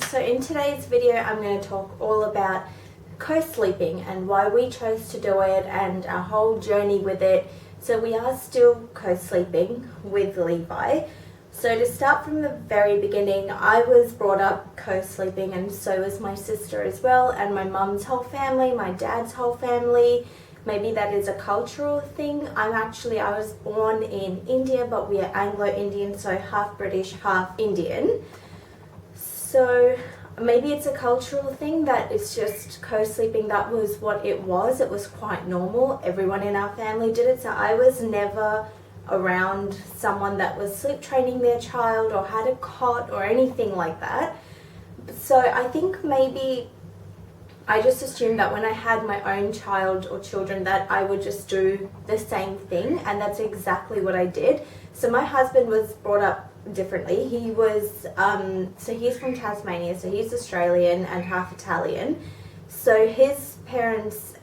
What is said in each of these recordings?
So in today's video I'm going to talk all about co-sleeping and why we chose to do it and our whole journey with it. So we are still co-sleeping with Levi. So to start from the very beginning, I was brought up co-sleeping and so was my sister as well, and my mum's whole family, my dad's whole family. Maybe that is a cultural thing. I was born in India, but we are Anglo-Indian, so half British, half Indian. So maybe it's a cultural thing that it's just co-sleeping. That was what it was. It was quite normal. Everyone in our family did it. So I was never around someone that was sleep training their child or had a cot or anything like that. So I think maybe I just assumed that when I had my own child or children that I would just do the same thing, and that's exactly what I did. So my husband was brought up differently. He was, so he's from Tasmania, so he's Australian and half Italian. So his parents,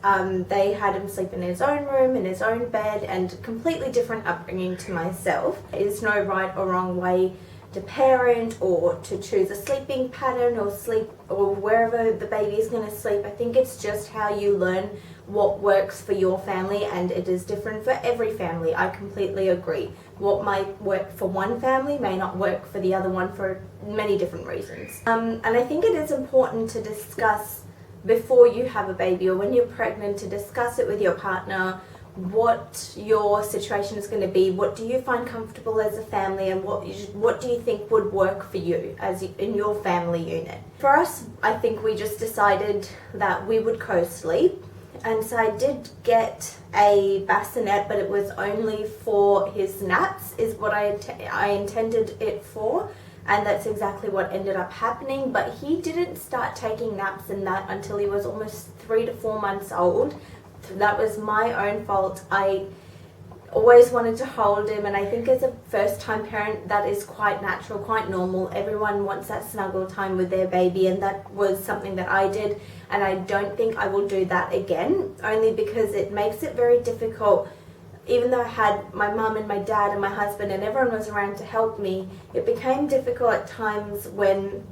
they had him sleep in his own room, in his own bed, and completely different upbringing to myself. There's no right or wrong way to parent or to choose a sleeping pattern or sleep or wherever the baby is going to sleep. I think it's just how you learn what works for your family, and it is different for every family. I completely agree. What might work for one family may not work for the other one for many different reasons. And I think it is important to discuss before you have a baby or when you're pregnant, to discuss it with your partner, what your situation is going to be, what do you find comfortable as a family, and what do you think would work for you in your family unit. For us, I think we just decided that we would co-sleep, and so I did get a bassinet, but it was only for his naps is what I intended it for, and that's exactly what ended up happening. But he didn't start taking naps in that until he was almost 3 to 4 months old. That was my own fault. I always wanted to hold him, and I think as a first-time parent that is quite natural, quite normal. Everyone wants that snuggle time with their baby, and that was something that I did, and I don't think I will do that again, only because it makes it very difficult. Even though I had my mum and my dad and my husband and everyone was around to help me, it became difficult at times when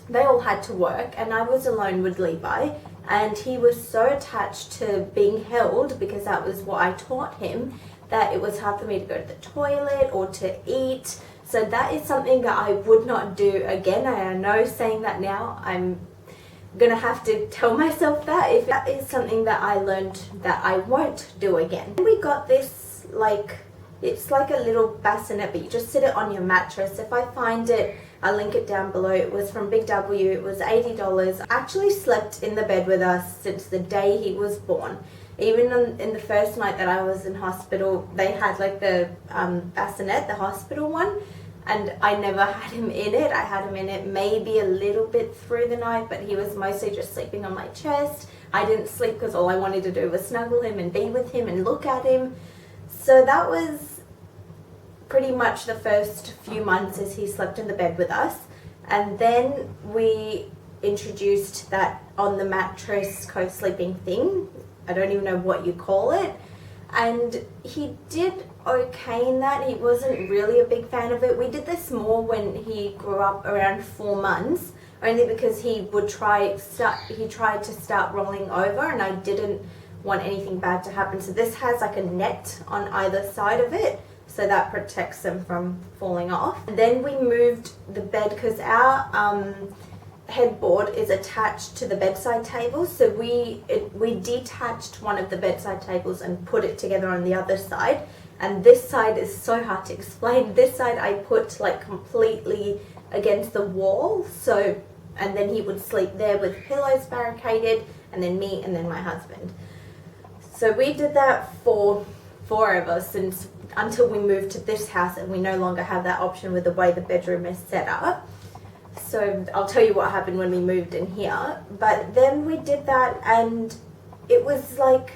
they all had to work and I was alone with Levi. And he was so attached to being held, because that was what I taught him, that it was hard for me to go to the toilet or to eat. So that is something that I would not do again. I know saying that now, I'm gonna have to tell myself that. If that is something that I learned that I won't do again. We got this, it's like a little bassinet, but you just sit it on your mattress. If I find it, I'll link it down below. It was from Big W. It was $80. I actually slept in the bed with us since the day he was born. Even in the first night that I was in hospital, they had like the bassinet, the hospital one, and I never had him in it. I had him in it maybe a little bit through the night, but he was mostly just sleeping on my chest. I didn't sleep because all I wanted to do was snuggle him and be with him and look at him. So that was pretty much the first few months as he slept in the bed with us, and then we introduced that on the mattress co-sleeping thing. I don't even know what you call it, and he did okay in that. He wasn't really a big fan of it. We did this more when he grew up around 4 months, only because he tried to start rolling over, and I didn't want anything bad to happen. So this has like a net on either side of it, so that protects them from falling off. And then we moved the bed, because our headboard is attached to the bedside table, so we detached one of the bedside tables and put it together on the other side. And this side is so hard to explain. This side I put like completely against the wall, so, and then he would sleep there with pillows barricaded, and then me, and then my husband. So we did that for forever, until we moved to this house, and we no longer have that option with the way the bedroom is set up. So I'll tell you what happened when we moved in here. But then we did that, and it was like,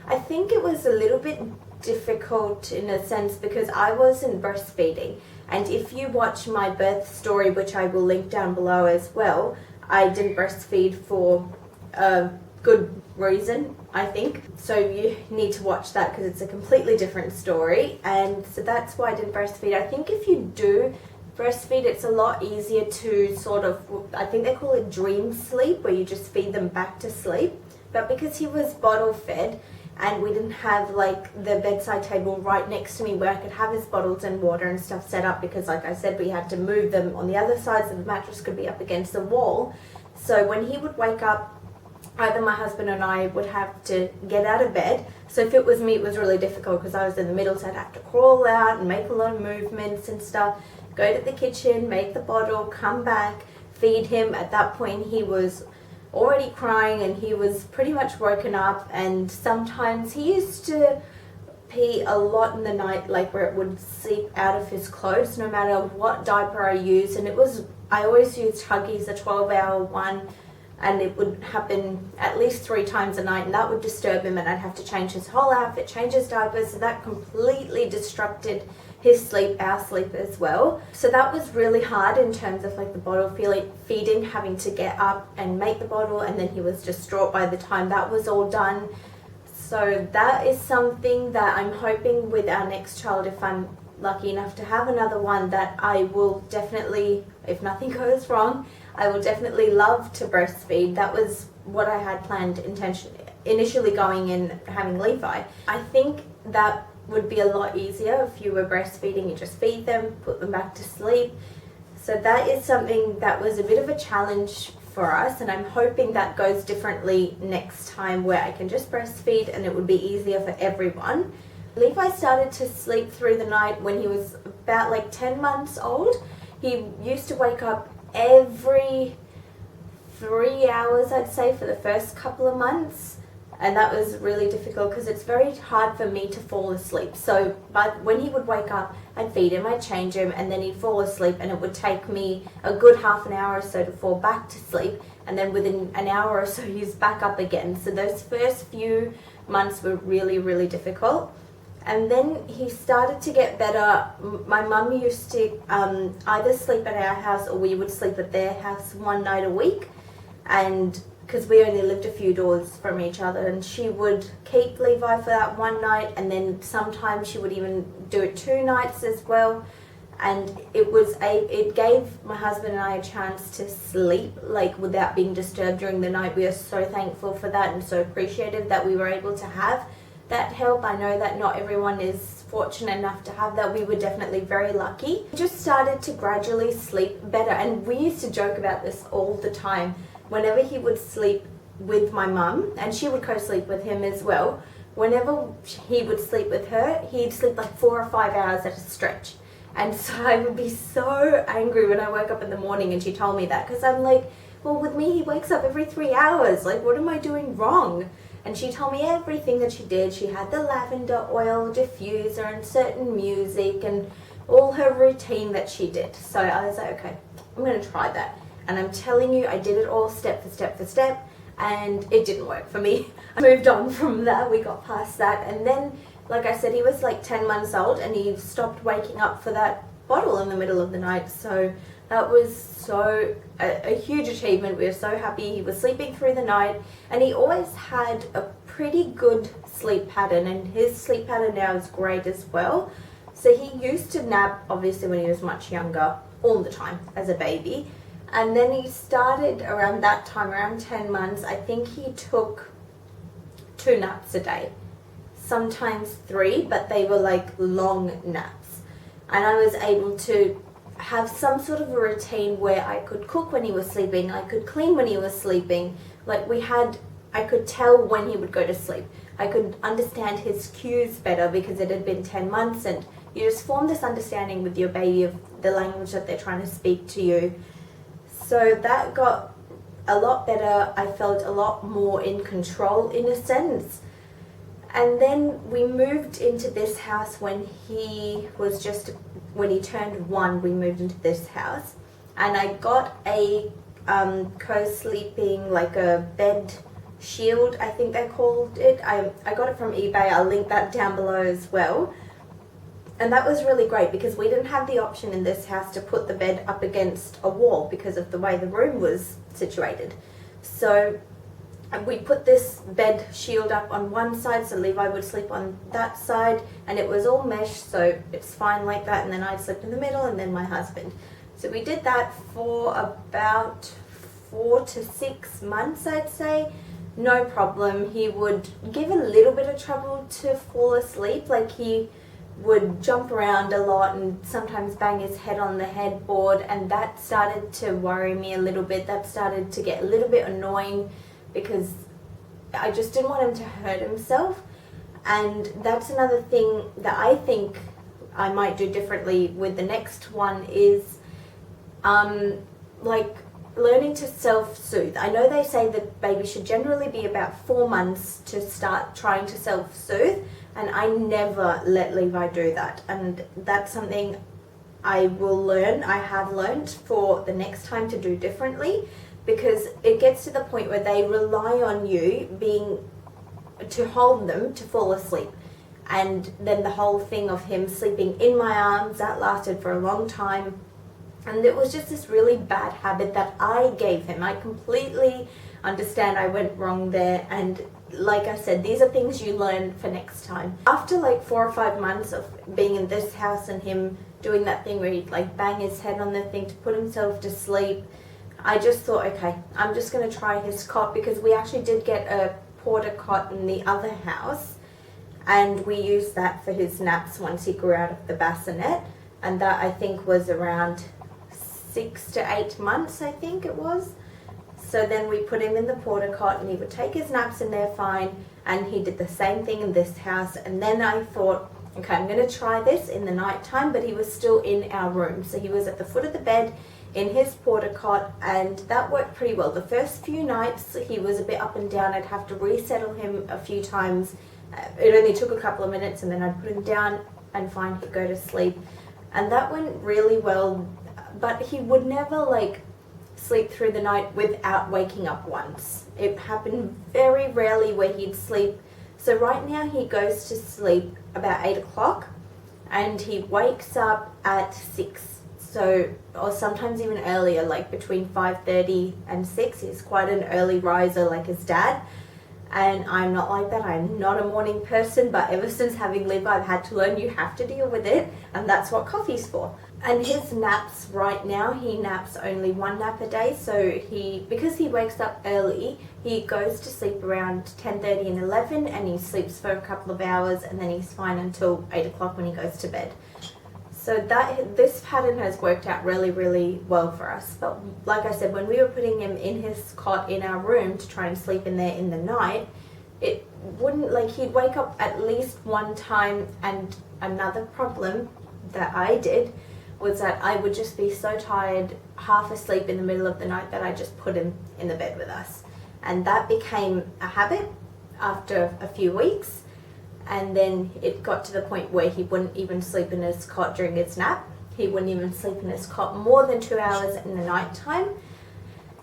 I think it was a little bit difficult in a sense because I wasn't breastfeeding. And if you watch my birth story, which I will link down below as well, I didn't breastfeed for a good reason, I think. So you need to watch that because it's a completely different story, and so that's why I didn't breastfeed. I think if you do breastfeed, it's a lot easier to sort of, I think they call it dream sleep, where you just feed them back to sleep. But because he was bottle fed and we didn't have like the bedside table right next to me where I could have his bottles and water and stuff set up, because like I said, we had to move them on the other side so the mattress could be up against the wall. So when he would wake up, either my husband and I would have to get out of bed. So if it was me, it was really difficult because I was in the middle, so I'd have to crawl out and make a lot of movements and stuff, go to the kitchen, make the bottle, come back, feed him. At that point he was already crying and he was pretty much woken up, and sometimes he used to pee a lot in the night, like where it would seep out of his clothes no matter what diaper I used. And I always used Huggies, a 12-hour one, and it would happen at least 3 times a night, and that would disturb him, and I'd have to change his whole outfit, change his diapers, so that completely disrupted his sleep, our sleep as well. So that was really hard in terms of like the bottle feeding, having to get up and make the bottle, and then he was distraught by the time that was all done. So that is something that I'm hoping with our next child, if I'm lucky enough to have another one, that I will definitely, if nothing goes wrong, I will definitely love to breastfeed. That was what I had planned initially going in having Levi. I think that would be a lot easier if you were breastfeeding. You just feed them, put them back to sleep. So that is something that was a bit of a challenge for us, and I'm hoping that goes differently next time, where I can just breastfeed and it would be easier for everyone. Levi started to sleep through the night when he was about like 10 months old. He used to wake up every 3 hours, I'd say, for the first couple of months, and that was really difficult because it's very hard for me to fall asleep. So when he would wake up, I'd feed him, I'd change him, and then he'd fall asleep, and it would take me a good half an hour or so to fall back to sleep, and then within an hour or so he's back up again. So those first few months were really, really difficult. And then he started to get better. My mum used to either sleep at our house or we would sleep at their house one night a week, and because we only lived a few doors from each other, and she would keep Levi for that one night, and then sometimes she would even do it 2 nights as well. And it gave my husband and I a chance to sleep like without being disturbed during the night. We are so thankful for that and so appreciative that we were able to have that help. I know that not everyone is fortunate enough to have that. We were definitely very lucky. We just started to gradually sleep better, and we used to joke about this all the time. Whenever he would sleep with my mum, and she would co-sleep with him as well, whenever he would sleep with her, he'd sleep like 4 or 5 hours at a stretch. And so I would be so angry when I woke up in the morning and she told me that, because I'm like, well, with me he wakes up every 3 hours, like what am I doing wrong? And she told me everything that she did. She had the lavender oil diffuser and certain music and all her routine that she did. So I was like, okay, I'm going to try that. And I'm telling you, I did it all step for step for step, and it didn't work for me. I moved on from that. We got past that. And then, like I said, he was like 10 months old and he stopped waking up for that bottle in the middle of the night. So that was a huge achievement. We were so happy. He was sleeping through the night, and he always had a pretty good sleep pattern, and his sleep pattern now is great as well. So he used to nap, obviously, when he was much younger, all the time as a baby. And then he started around that time, around 10 months, I think he took 2 naps a day, sometimes 3, but they were like long naps. And I was able to have some sort of a routine where I could cook when he was sleeping, I could clean when he was sleeping. Like I could tell when he would go to sleep. I could understand his cues better because it had been 10 months, and you just form this understanding with your baby of the language that they're trying to speak to you. So that got a lot better. I felt a lot more in control in a sense. And then we moved into this house when he turned 1, we moved into this house. And I got a co-sleeping, like a bed shield, I think they called it. I got it from eBay. I'll link that down below as well. And that was really great because we didn't have the option in this house to put the bed up against a wall because of the way the room was situated. So And we put this bed shield up on one side so Levi would sleep on that side, and it was all mesh, so it's fine like that, and then I'd sleep in the middle and then my husband. So we did that for about 4 to 6 months, I'd say. No problem. He would give a little bit of trouble to fall asleep, like he would jump around a lot and sometimes bang his head on the headboard, and that started to worry me a little bit. That started to get a little bit annoying because I just didn't want him to hurt himself. And that's another thing that I think I might do differently with the next one is like learning to self-soothe. I know they say that baby should generally be about 4 months to start trying to self-soothe, and I never let Levi do that, and that's something I will learn, I have learned for the next time to do differently, because it gets to the point where they rely on you to hold them to fall asleep. And then the whole thing of him sleeping in my arms, that lasted for a long time. And it was just this really bad habit that I gave him. I completely understand I went wrong there, and like I said, these are things you learn for next time. After like 4 or 5 months of being in this house and him doing that thing where he'd like bang his head on the thing to put himself to sleep, I just thought, okay, I'm just going to try his cot, because we actually did get a porter cot in the other house, and we used that for his naps once he grew out of the bassinet, and that I think was around 6 to 8 months, I think it was. So then we put him in the porter cot and he would take his naps in there fine, and he did the same thing in this house. And then I thought, okay, I'm going to try this in the night time, but he was still in our room. So he was at the foot of the bed in his porter cot, and that worked pretty well. The first few nights he was a bit up and down. I'd have to resettle him a few times. It only took a couple of minutes, and then I'd put him down and fine, he'd go to sleep. And that went really well, but he would never like sleep through the night without waking up once. It happened very rarely where he'd sleep. So right now he goes to sleep about 8 o'clock and he wakes up at 6. So, or sometimes even earlier, like between 5:30 and 6. He's quite an early riser like his dad. And I'm not like that. I'm not a morning person, but ever since having Levi, I've had to learn you have to deal with it, and that's what coffee's for. And his naps right now, he naps only 1 nap a day. So because he wakes up early, he goes to sleep around 10:30 and 11, and he sleeps for a couple of hours, and then he's fine until 8 o'clock when he goes to bed. So this pattern has worked out really, really well for us. But like I said, when we were putting him in his cot in our room to try and sleep in there in the night, it wouldn't, like, he'd wake up at least one time. And another problem that I did was that I would just be so tired, half asleep in the middle of the night, that I just put him in the bed with us. And that became a habit after a few weeks. And then it got to the point where he wouldn't even sleep in his cot during his nap. He wouldn't even sleep in his cot more than 2 hours in the night time.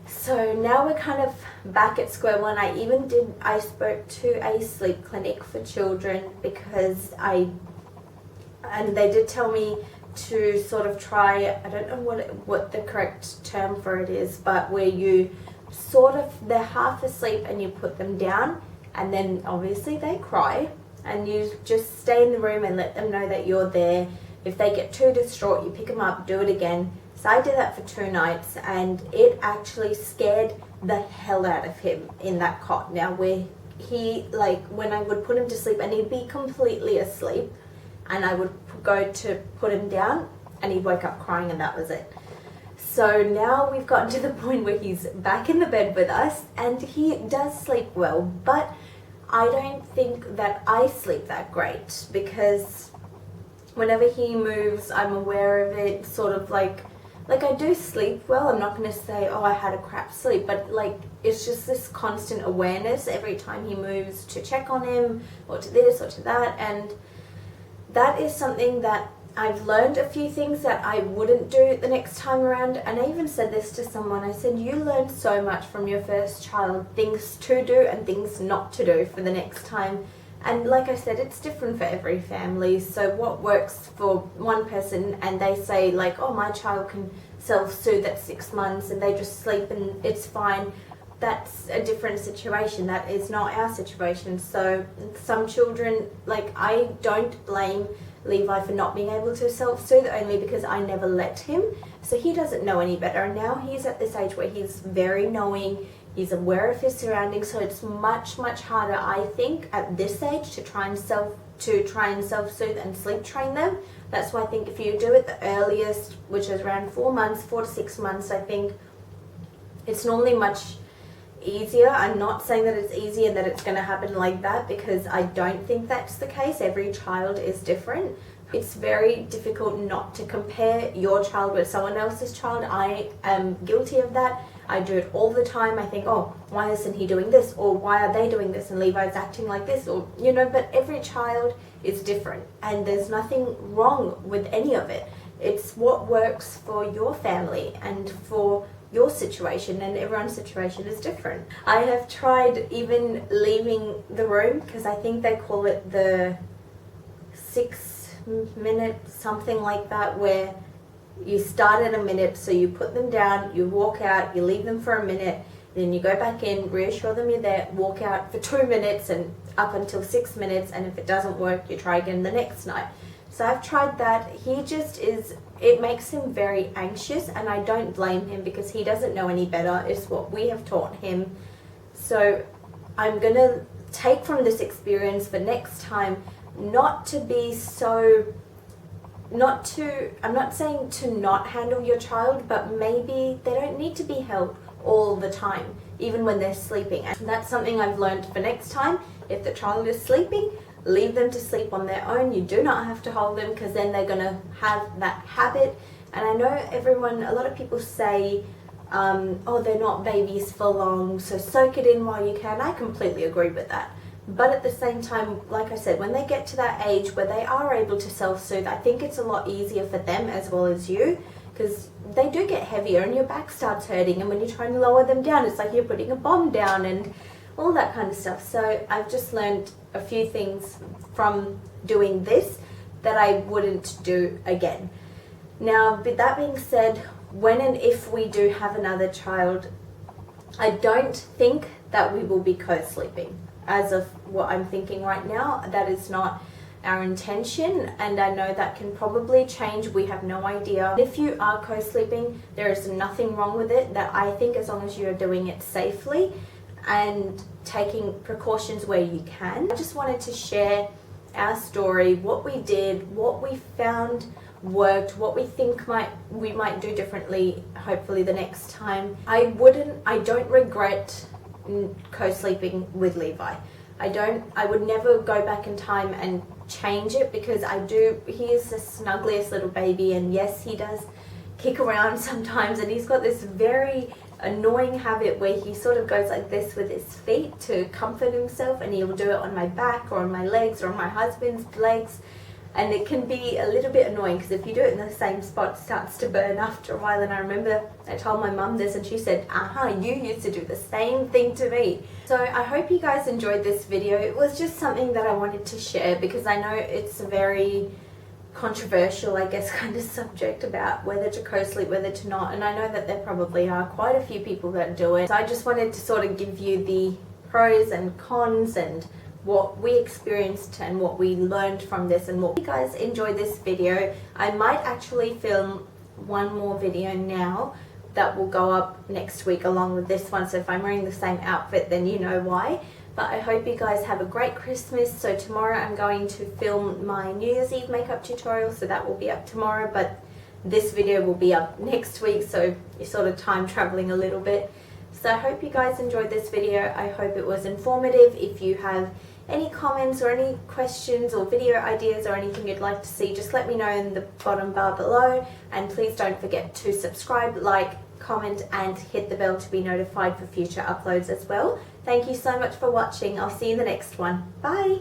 So now we're kind of back at square one. I spoke to a sleep clinic for children because and they did tell me to sort of try, I don't know what the correct term for it is, but where you sort of, they're half asleep and you put them down, and then obviously they cry. And you just stay in the room and let them know that you're there. If they get too distraught, you pick them up, do it again. So I did that for 2 nights, and it actually scared the hell out of him in that cot. Now, where he, like, when I would put him to sleep and he'd be completely asleep, and I would go to put him down and he'd wake up crying, and that was it. So now we've gotten to the point where he's back in the bed with us, and he does sleep well, but I don't think that I sleep that great, because whenever he moves, I'm aware of it, sort of like I do sleep well. I'm not going to say, oh, I had a crap sleep, but like, it's just this constant awareness every time he moves to check on him, or to this or to that. And that is something that I've learned a few things that I wouldn't do the next time around. And I even said this to someone. I said, you learn so much from your first child, things to do and things not to do for the next time. And like I said, it's different for every family. So what works for one person, and they say like, oh, my child can self-soothe at 6 months and they just sleep and it's fine. that's a different situation. That is not our situation. So some children, like, I don't blame Levi for not being able to self-soothe, only because I never let him. So he doesn't know any better. And now he's at this age where he's very knowing, he's aware of his surroundings, so it's much harder, I think, at this age to try and self-soothe and sleep train them. That's why I think if you do it the earliest, which is around 4 to 6 months, I think it's normally much easier. I'm not saying that it's easy and that it's going to happen like that, because I don't think that's the case. Every child is different. It's very difficult not to compare your child with someone else's child. I am guilty of that. I do it all the time. I think, oh, why isn't he doing this? Or why are they doing this and Levi's acting like this? Or, you know, but every child is different and there's nothing wrong with any of it. It's what works for your family and for your situation, and everyone's situation is different. I have tried even leaving the room, because I think they call it the 6 minute something like that, where you start at a minute, so you put them down, you walk out, you leave them for a minute, then you go back in, reassure them you're there, walk out for 2 minutes and up until 6 minutes, and if it doesn't work, you try again the next night. So I've tried that. He just is, it makes him very anxious, and I don't blame him because he doesn't know any better. It's what we have taught him. So I'm going to take from this experience for next time not to be so, I'm not saying to not handle your child, but maybe they don't need to be held all the time, even when they're sleeping. And that's something I've learned for next time. If the child is sleeping, leave them to sleep on their own. You do not have to hold them, because then they're going to have that habit. And I know a lot of people say, oh, they're not babies for long, so soak it in while you can. I completely agree with that. But at the same time, like I said, when they get to that age where they are able to self-soothe, I think it's a lot easier for them as well as you, because they do get heavier and your back starts hurting, and when you're trying to lower them down, it's like you're putting a bomb down and all that kind of stuff. So I've just learned a few things from doing this that I wouldn't do again. Now, with that being said, when and if we do have another child, I don't think that we will be co-sleeping. As of what I'm thinking right now, that is not our intention, and I know that can probably change. We have no idea. If you are co-sleeping, there is nothing wrong with it. That I think, as long as you're doing it safely and taking precautions where you can. I just wanted to share our story, what we did, what we found worked, what we think we might do differently, hopefully the next time. I don't regret co-sleeping with Levi. I would never go back in time and change it, because he is the snuggliest little baby, and yes, he does kick around sometimes, and he's got this very annoying habit where he sort of goes like this with his feet to comfort himself, and he'll do it on my back or on my legs or on my husband's legs, and it can be a little bit annoying, because if you do it in the same spot, it starts to burn after a while. And I remember I told my mum this, and she said, you used to do the same thing to me. So I hope you guys enjoyed this video. It was just something that I wanted to share, because I know it's a very controversial, I guess, kind of subject about whether to co-sleep, whether to not, and I know that there probably are quite a few people that do it. So I just wanted to sort of give you the pros and cons and what we experienced and what we learned from this, and what you guys enjoyed this video. I might actually film one more video now that will go up next week along with this one, so if I'm wearing the same outfit, then you know why. But I hope you guys have a great Christmas. So tomorrow I'm going to film my New Year's Eve makeup tutorial, so that will be up tomorrow, but this video will be up next week, so you're sort of time traveling a little bit. So I hope you guys enjoyed this video. I hope it was informative. If you have any comments or any questions or video ideas or anything you'd like to see, just let me know in the bottom bar below, and please don't forget to subscribe, like, comment and hit the bell to be notified for future uploads as well. Thank you so much for watching. I'll see you in the next one. Bye!